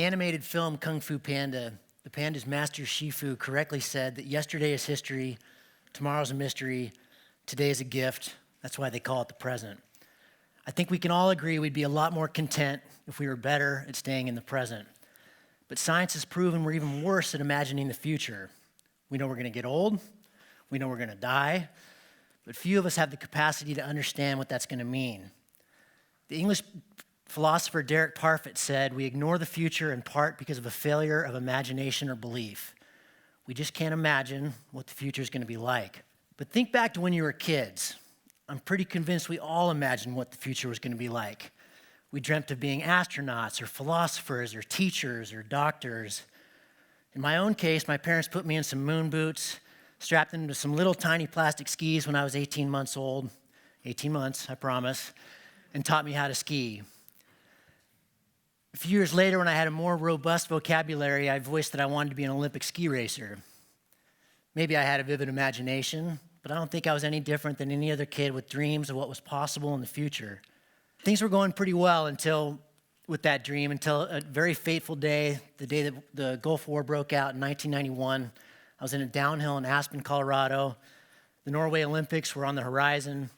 animated film Kung Fu Panda, the panda's master Shifu correctly said that yesterday is history, tomorrow's a mystery, today is a gift. That's why they call it the present. I think we can all agree we'd be a lot more content if we were better at staying in the present. But science has proven we're even worse at imagining the future. We know we're going to get old, we know we're going to die, but few of us have the capacity to understand what that's going to mean. The English philosopher Derek Parfit said, "We ignore the future in part because of a failure of imagination or belief. We just can't imagine what the future is going to be like." But think back to when you were kids. I'm pretty convinced we all imagined what the future was going to be like. We dreamt of being astronauts or philosophers or teachers or doctors. In my own case, my parents put me in some moon boots, strapped into some little tiny plastic skis when I was 18 months old, 18 months, I promise, and taught me how to ski. A few years later, when I had a more robust vocabulary, I voiced that I wanted to be an Olympic ski racer. Maybe I had a vivid imagination, but I don't think I was any different than any other kid with dreams of what was possible in the future. Things were going pretty well until a very fateful day, the day that the Gulf War broke out in 1991. I was in a downhill in Aspen, Colorado. The Norway Olympics were on the horizon.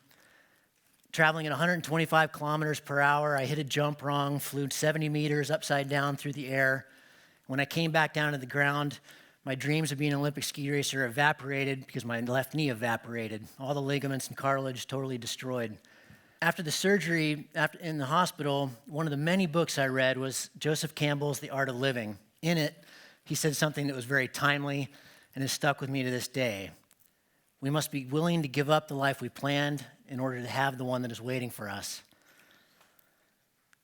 Traveling at 125 kilometers per hour, I hit a jump wrong, flew 70 meters upside down through the air. When I came back down to the ground, my dreams of being an Olympic ski racer evaporated because my left knee evaporated. All the ligaments and cartilage totally destroyed. After the surgery in the hospital, one of the many books I read was Joseph Campbell's The Art of Living. In it, he said something that was very timely and has stuck with me to this day. We must be willing to give up the life we planned in order to have the one that is waiting for us.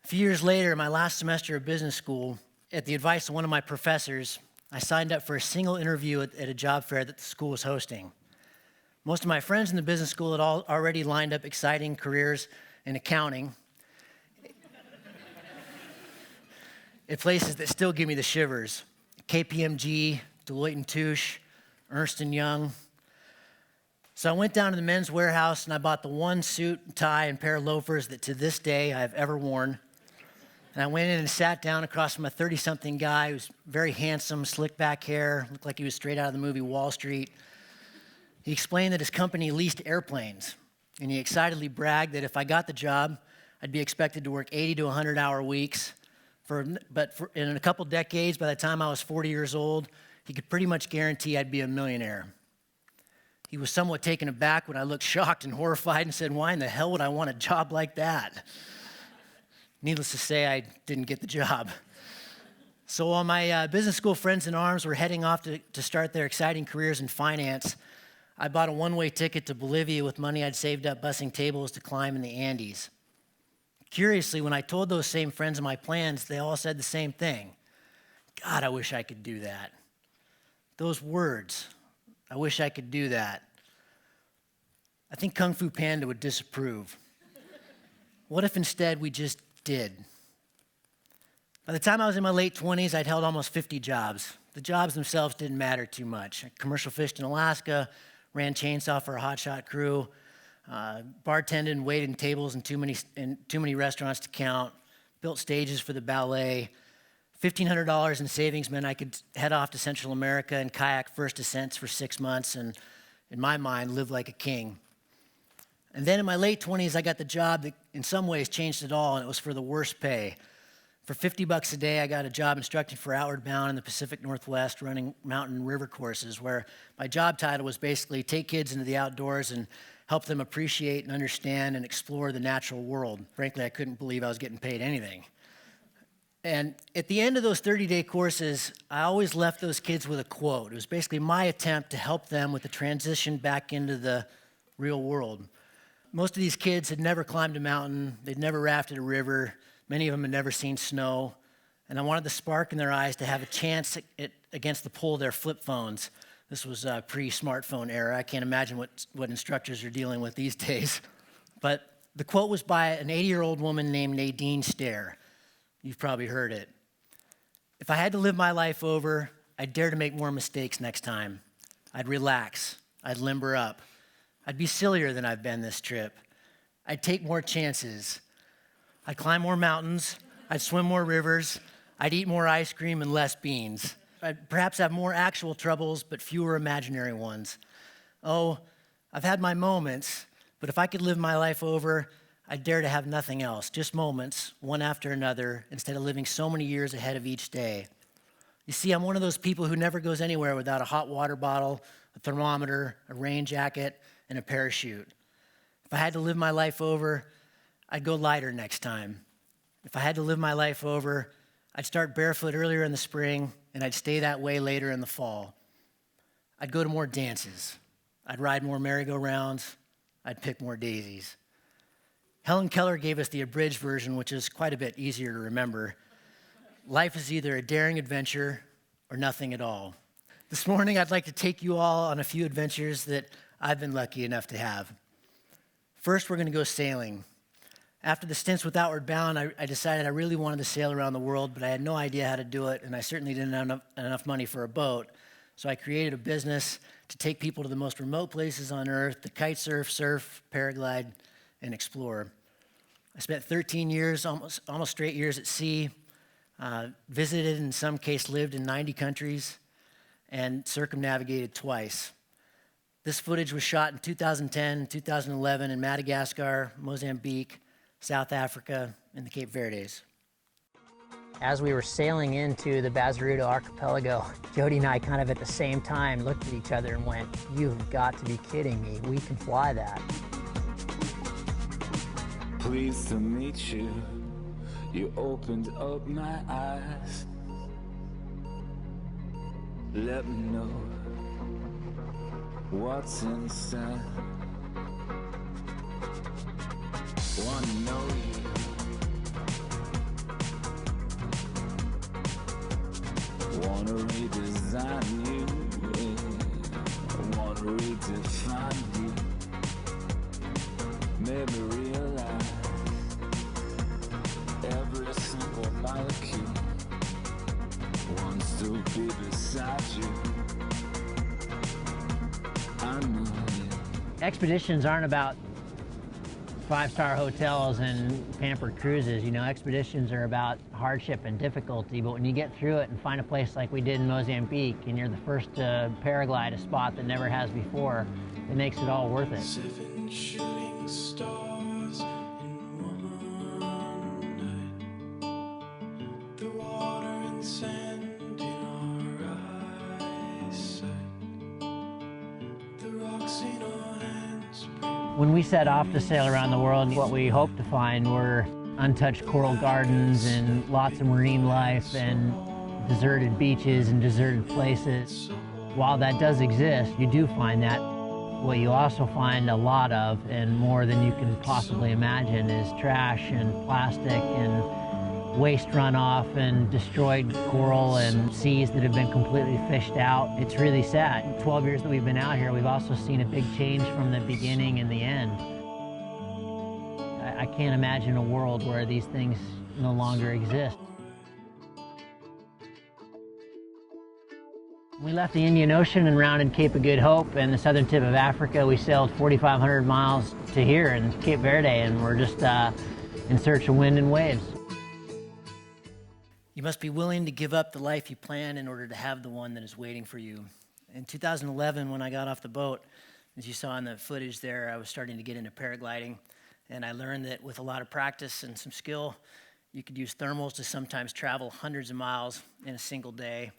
A few years later, my last semester of business school, at the advice of one of my professors, I signed up for a single interview at a job fair that the school was hosting. Most of my friends in the business school had already lined up exciting careers in accounting at places that still give me the shivers. KPMG, Deloitte & Touche, Ernst & Young. So I went down to the Men's Wearhouse and I bought the one suit and tie and pair of loafers that to this day I've ever worn. And I went in and sat down across from a 30-something guy who was very handsome, slick back hair, looked like he was straight out of the movie Wall Street. He explained that his company leased airplanes, and he excitedly bragged that if I got the job, I'd be expected to work 80 to 100-hour weeks. In a couple decades, by the time I was 40 years old, he could pretty much guarantee I'd be a millionaire. He was somewhat taken aback when I looked shocked and horrified and said, "Why in the hell would I want a job like that?" Needless to say, I didn't get the job. So while my business school friends in arms were heading off to start their exciting careers in finance, I bought a one-way ticket to Bolivia with money I'd saved up bussing tables to climb in the Andes. Curiously, when I told those same friends of my plans, they all said the same thing. God, I wish I could do that. Those words, I wish I could do that. I think Kung Fu Panda would disapprove. What if instead we just did? By the time I was in my late 20s, I'd held almost 50 jobs. The jobs themselves didn't matter too much. I commercial fished in Alaska, ran chainsaw for a hotshot crew, bartended and waited in tables in too many restaurants to count, built stages for the ballet. $1,500 in savings meant I could head off to Central America and kayak first ascents for 6 months and, in my mind, live like a king. And then in my late 20s, I got the job that in some ways changed it all, and it was for the worst pay. For $50 a day, I got a job instructing for Outward Bound in the Pacific Northwest, running mountain river courses, where my job title was basically take kids into the outdoors and help them appreciate and understand and explore the natural world. Frankly, I couldn't believe I was getting paid anything. And at the end of those 30-day courses, I always left those kids with a quote. It was basically my attempt to help them with the transition back into the real world. Most of these kids had never climbed a mountain, they'd never rafted a river, many of them had never seen snow, and I wanted the spark in their eyes to have a chance against the pull of their flip phones. This was a pre-smartphone era. I can't imagine what instructors are dealing with these days. But the quote was by an 80-year-old woman named Nadine Stair. You've probably heard it. "If I had to live my life over, I'd dare to make more mistakes next time. I'd relax. I'd limber up. I'd be sillier than I've been this trip. I'd take more chances. I'd climb more mountains. I'd swim more rivers. I'd eat more ice cream and less beans. I'd perhaps have more actual troubles, but fewer imaginary ones. Oh, I've had my moments, but if I could live my life over, I'd dare to have nothing else, just moments, one after another, instead of living so many years ahead of each day. You see, I'm one of those people who never goes anywhere without a hot water bottle, a thermometer, a rain jacket, and a parachute. If I had to live my life over, I'd go lighter next time. If I had to live my life over, I'd start barefoot earlier in the spring, and I'd stay that way later in the fall. I'd go to more dances. I'd ride more merry-go-rounds. I'd pick more daisies. Helen Keller gave us the abridged version, which is quite a bit easier to remember. Life is either a daring adventure or nothing at all. This morning, I'd like to take you all on a few adventures that I've been lucky enough to have. First, we're going to go sailing. After the stints with Outward Bound, I decided I really wanted to sail around the world, but I had no idea how to do it, and I certainly didn't have enough money for a boat. So I created a business to take people to the most remote places on Earth, to kite surf, paraglide, and explore. I spent 13 years, almost straight years at sea, visited, in some case lived in 90 countries, and circumnavigated twice. This footage was shot in 2010 and 2011 in Madagascar, Mozambique, South Africa, and the Cape Verdes. As we were sailing into the Bazaruto archipelago, Jody and I kind of at the same time looked at each other and went, "You've got to be kidding me, we can fly that." Pleased to meet you, you opened up my eyes. Let me know what's inside. Wanna know you. Wanna redesign you. Yeah. Wanna redefine you. Made me realize every single molecule wants to be beside you. I know it. Expeditions aren't about five-star hotels and pampered cruises. You know, expeditions are about hardship and difficulty, but when you get through it and find a place like we did in Mozambique, and you're the first to paraglide a spot that never has before, it makes it all worth it. 7 shooting stars in one night. The water and sand in our eyesight. The rocks in our hands. When we set off to sail around the world, what we hoped to find were untouched coral gardens and lots of marine life and deserted beaches and deserted places. While that does exist, you do find that. What you also find a lot of, and more than you can possibly imagine, is trash and plastic and waste runoff and destroyed coral and seas that have been completely fished out. It's really sad. 12 years that we've been out here, we've also seen a big change from the beginning and the end. I can't imagine a world where these things no longer exist. We left the Indian Ocean and rounded Cape of Good Hope and the southern tip of Africa. We sailed 4,500 miles to here in Cape Verde, and we're just in search of wind and waves. You must be willing to give up the life you plan in order to have the one that is waiting for you. In 2011, when I got off the boat, as you saw in the footage there, I was starting to get into paragliding, and I learned that with a lot of practice and some skill, you could use thermals to sometimes travel hundreds of miles in a single day,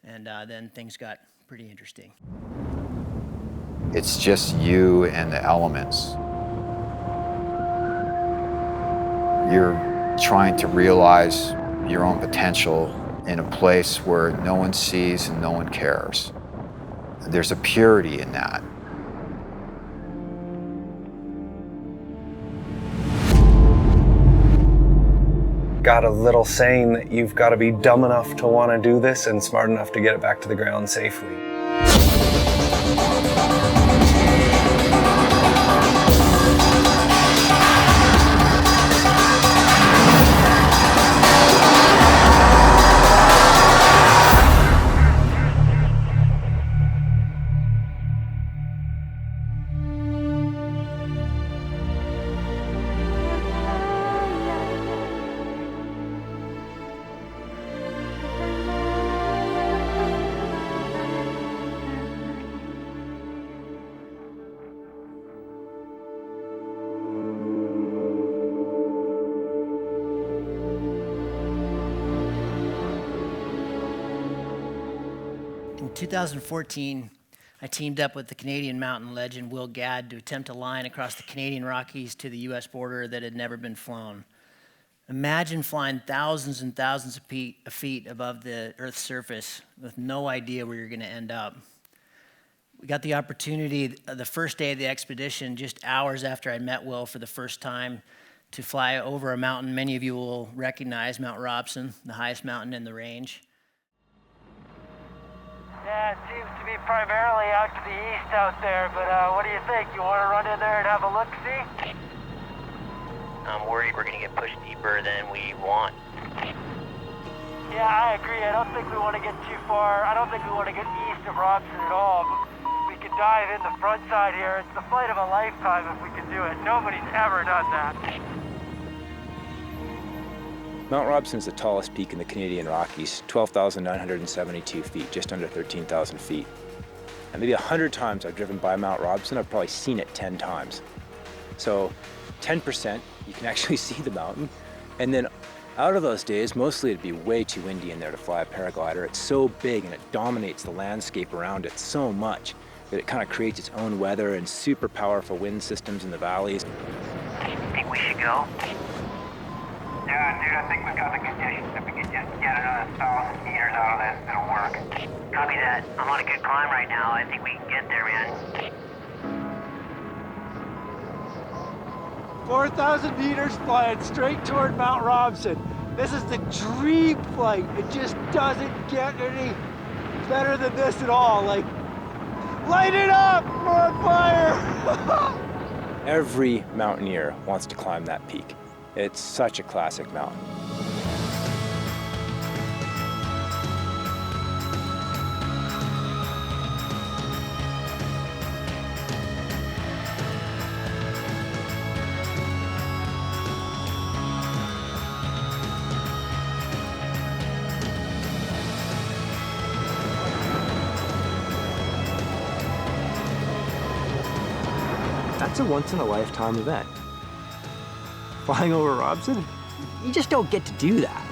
and then things got pretty interesting. It's just you and the elements. You're trying to realize your own potential in a place where no one sees and no one cares. There's a purity in that. Got a little saying that you've got to be dumb enough to want to do this and smart enough to get it back to the ground safely. 2014, I teamed up with the Canadian mountain legend Will Gadd to attempt a line across the Canadian Rockies to the US border that had never been flown. Imagine flying thousands and thousands of feet above the Earth's surface with no idea where you're going to end up. We got the opportunity the first day of the expedition, just hours after I met Will for the first time, to fly over a mountain many of you will recognize, Mount Robson, the highest mountain in the range. Yeah, it seems to be primarily out to the east out there, but what do you think? You want to run in there and have a look-see? I'm worried we're going to get pushed deeper than we want. Yeah, I agree. I don't think we want to get too far. I don't think we want to get east of Robson at all, but we could dive in the front side here. It's the flight of a lifetime if we can do it. Nobody's ever done that. Mount Robson is the tallest peak in the Canadian Rockies, 12,972 feet, just under 13,000 feet. And maybe 100 times I've driven by Mount Robson, I've probably seen it 10 times. So 10%, you can actually see the mountain. And then out of those days, mostly it'd be way too windy in there to fly a paraglider. It's so big and it dominates the landscape around it so much that it kind of creates its own weather and super powerful wind systems in the valleys. Think we should go? Yeah, dude, I think we've got the conditions. If we could just get another 1,000 meters out of this, it'll work. Copy that. I'm on a good climb right now. I think we can get there, man. 4,000 meters flying straight toward Mount Robson. This is the dream flight. It just doesn't get any better than this at all. Like, light it up! We're on fire! Every mountaineer wants to climb that peak. It's such a classic mountain. That's a once-in-a-lifetime event. Flying over Robson? You just don't get to do that.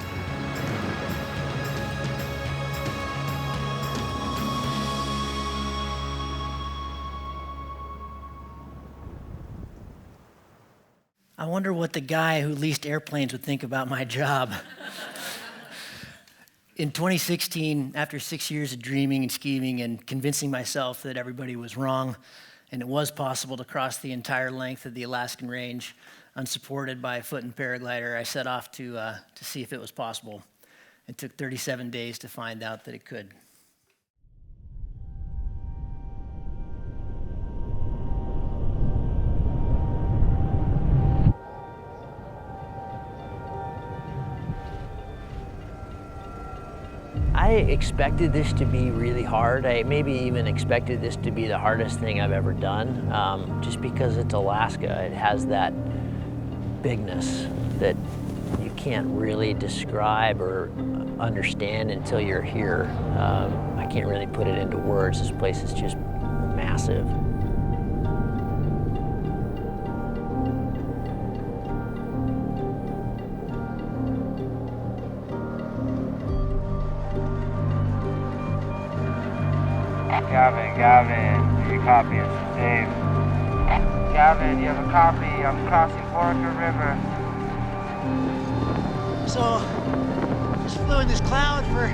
I wonder what the guy who leased airplanes would think about my job. In 2016, after 6 years of dreaming and scheming and convincing myself that everybody was wrong and it was possible to cross the entire length of the Alaskan range unsupported by a foot and paraglider, I set off to see if it was possible. It took 37 days to find out that it could. I expected this to be really hard. I maybe even expected this to be the hardest thing I've ever done, just because it's Alaska. It has that bigness that you can't really describe or understand until you're here. I can't really put it into words. This place is just massive. Gavin, do you copy and save? Gavin, you have a copy. I'm crossing Foraker River. So, just flew in this cloud for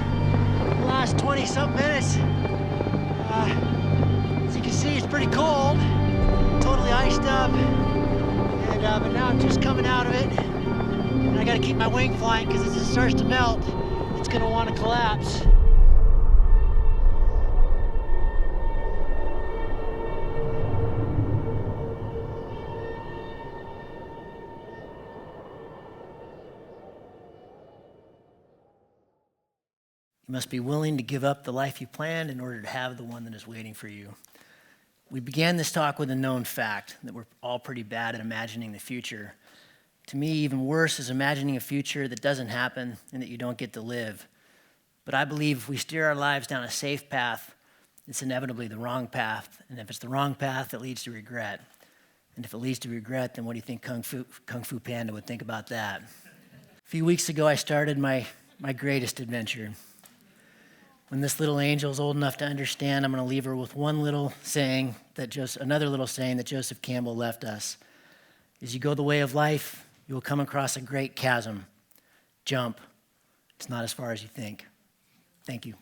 the last 20-something minutes. As you can see, it's pretty cold, totally iced up. And but now I'm just coming out of it. And I gotta keep my wing flying because as it starts to melt, it's gonna want to collapse. You must be willing to give up the life you planned in order to have the one that is waiting for you. We began this talk with a known fact that we're all pretty bad at imagining the future. To me, even worse is imagining a future that doesn't happen and that you don't get to live. But I believe if we steer our lives down a safe path, it's inevitably the wrong path. And if it's the wrong path, it leads to regret. And if it leads to regret, then what do you think Kung Fu Panda would think about that? A few weeks ago, I started my greatest adventure. When this little angel is old enough to understand, I'm going to leave her with another little saying that Joseph Campbell left us. As you go the way of life, you will come across a great chasm. Jump. It's not as far as you think. Thank you.